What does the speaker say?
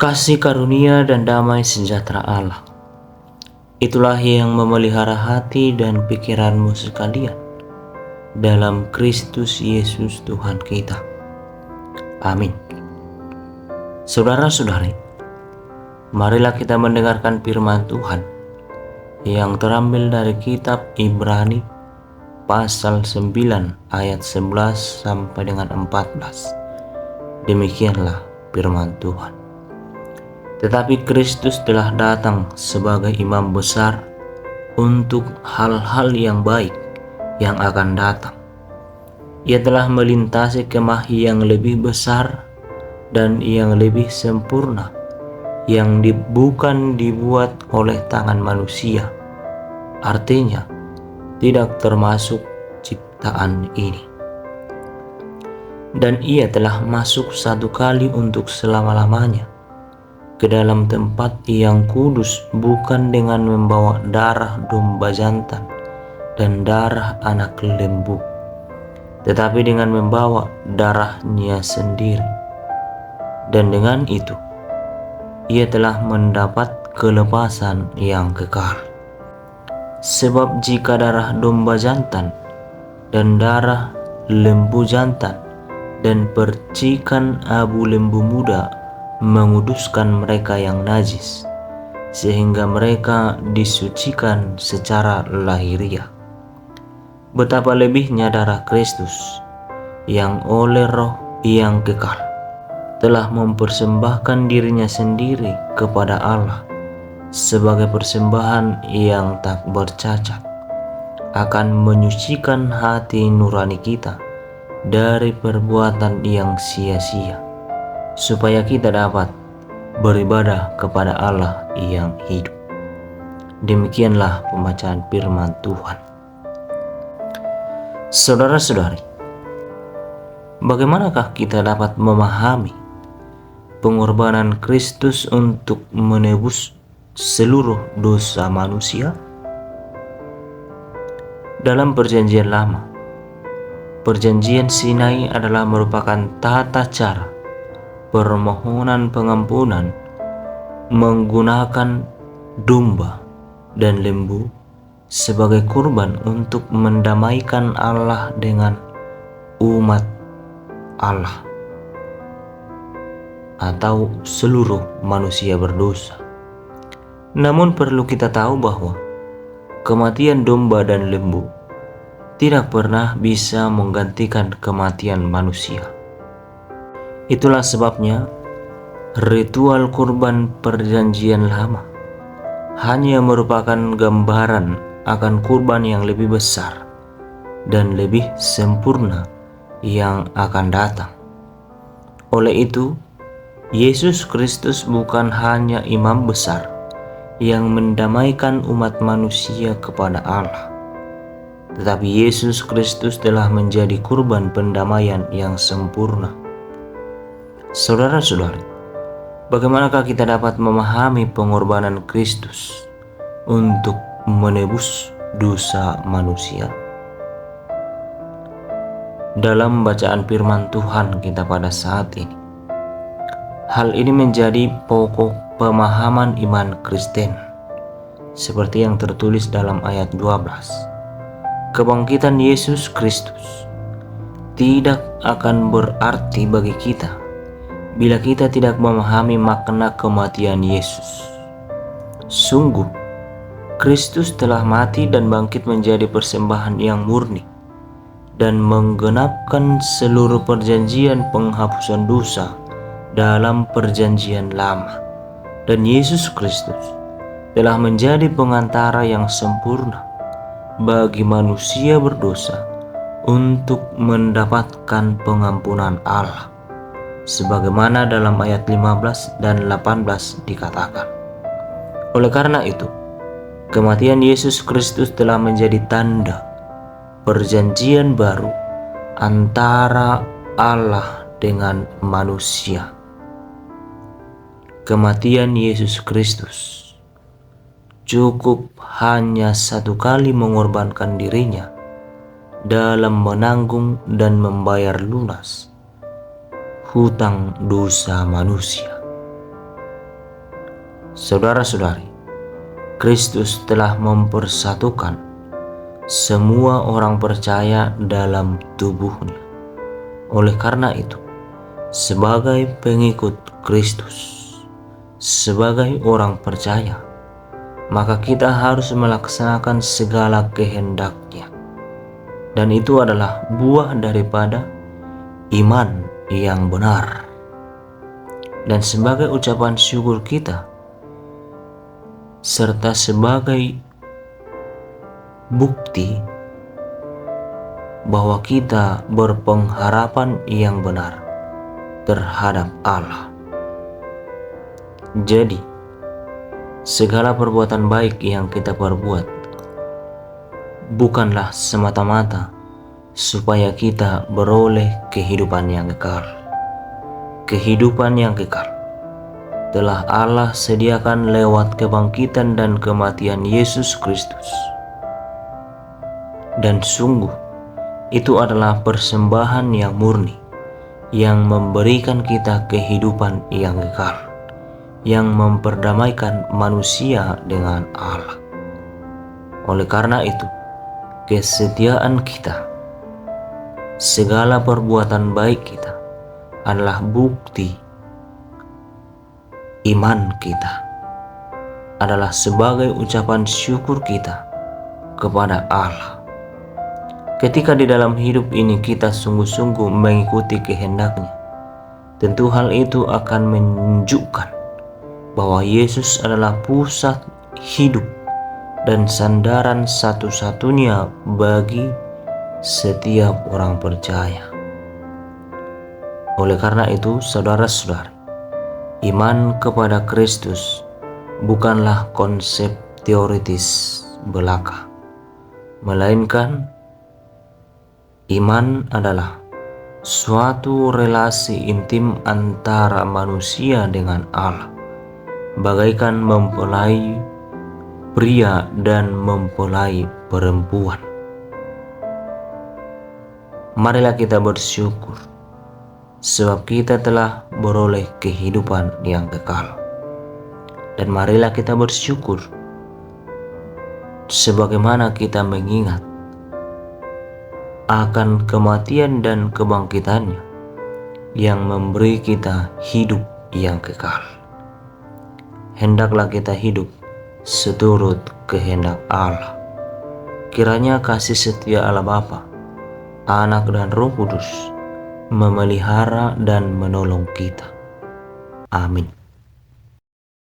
Kasih karunia dan damai sejahtera Allah, itulah yang memelihara hati dan pikiranmu sekalian dalam Kristus Yesus Tuhan kita. Amin. Saudara-saudari, marilah kita mendengarkan firman Tuhan yang terambil dari kitab Ibrani pasal 9 ayat 11 sampai dengan 14. Demikianlah firman Tuhan. Tetapi Kristus telah datang sebagai imam besar untuk hal-hal yang baik yang akan datang. Ia telah melintasi kemah yang lebih besar dan yang lebih sempurna, yang bukan dibuat oleh tangan manusia, artinya tidak termasuk ciptaan ini. Dan ia telah masuk satu kali untuk selama-lamanya ke dalam tempat yang kudus, bukan dengan membawa darah domba jantan dan darah anak lembu, tetapi dengan membawa darahnya sendiri. Dan dengan itu ia telah mendapat kelepasan yang kekal. Sebab jika darah domba jantan dan darah lembu jantan dan percikan abu lembu muda menguduskan mereka yang najis, sehingga mereka disucikan secara lahiriah, betapa lebihnya darah Kristus yang oleh Roh yang kekal telah mempersembahkan dirinya sendiri kepada Allah sebagai persembahan yang tak bercacat, akan menyucikan hati nurani kita dari perbuatan yang sia-sia, supaya kita dapat beribadah kepada Allah yang hidup. Demikianlah pembacaan firman Tuhan. Saudara-saudari, bagaimanakah kita dapat memahami pengorbanan Kristus untuk menebus seluruh dosa manusia? Dalam Perjanjian Lama, Perjanjian Sinai adalah merupakan tata cara permohonan pengampunan menggunakan domba dan lembu sebagai kurban untuk mendamaikan Allah dengan umat Allah atau seluruh manusia berdosa. Namun perlu kita tahu bahwa kematian domba dan lembu tidak pernah bisa menggantikan kematian manusia. Itulah sebabnya ritual kurban Perjanjian Lama hanya merupakan gambaran akan kurban yang lebih besar dan lebih sempurna yang akan datang. Oleh itu, Yesus Kristus bukan hanya imam besar yang mendamaikan umat manusia kepada Allah, tetapi Yesus Kristus telah menjadi kurban pendamaian yang sempurna. Saudara-saudari, bagaimanakah kita dapat memahami pengorbanan Kristus untuk menebus dosa manusia? Dalam bacaan firman Tuhan kita pada saat ini, hal ini menjadi pokok pemahaman iman Kristen, seperti yang tertulis dalam ayat 12. Kebangkitan Yesus Kristus tidak akan berarti bagi kita bila kita tidak memahami makna kematian Yesus. Sungguh, Kristus telah mati dan bangkit menjadi persembahan yang murni dan menggenapkan seluruh perjanjian penghapusan dosa dalam Perjanjian Lama. Dan Yesus Kristus telah menjadi pengantara yang sempurna bagi manusia berdosa untuk mendapatkan pengampunan Allah, sebagaimana dalam ayat 15 dan 18 dikatakan. Oleh karena itu, kematian Yesus Kristus telah menjadi tanda perjanjian baru antara Allah dengan manusia. Kematian Yesus Kristus cukup hanya satu kali mengorbankan dirinya dalam menanggung dan membayar lunas hutang dosa manusia. Saudara-saudari, Kristus telah mempersatukan semua orang percaya dalam tubuhnya. Oleh karena itu, sebagai pengikut Kristus, sebagai orang percaya, maka kita harus melaksanakan segala kehendak-Nya. Dan itu adalah buah daripada iman yang benar. Dan sebagai ucapan syukur kita, serta sebagai bukti bahwa kita berpengharapan yang benar terhadap Allah. Jadi, segala perbuatan baik yang kita perbuat bukanlah semata-mata supaya kita beroleh kehidupan yang kekal. Kehidupan yang kekal telah Allah sediakan lewat kebangkitan dan kematian Yesus Kristus. Dan sungguh, itu adalah persembahan yang murni, yang memberikan kita kehidupan yang kekal, yang memperdamaikan manusia dengan Allah. Oleh karena itu, kesetiaan kita, segala perbuatan baik kita adalah bukti iman kita, adalah sebagai ucapan syukur kita kepada Allah. Ketika di dalam hidup ini kita sungguh-sungguh mengikuti kehendak-Nya, tentu hal itu akan menunjukkan bahwa Yesus adalah pusat hidup dan sandaran satu-satunya bagi setiap orang percaya. Oleh karena itu, saudara-saudari, iman kepada Kristus bukanlah konsep teoritis belaka, melainkan iman adalah suatu relasi intim antara manusia dengan Allah, bagaikan mempelai pria dan mempelai perempuan. Marilah kita bersyukur, sebab kita telah beroleh kehidupan yang kekal. Dan marilah kita bersyukur, sebagaimana kita mengingat akan kematian dan kebangkitannya yang memberi kita hidup yang kekal. Hendaklah kita hidup seturut kehendak Allah. Kiranya kasih setia Allah Bapa, Anak dan Roh Kudus memelihara dan menolong kita. Amin.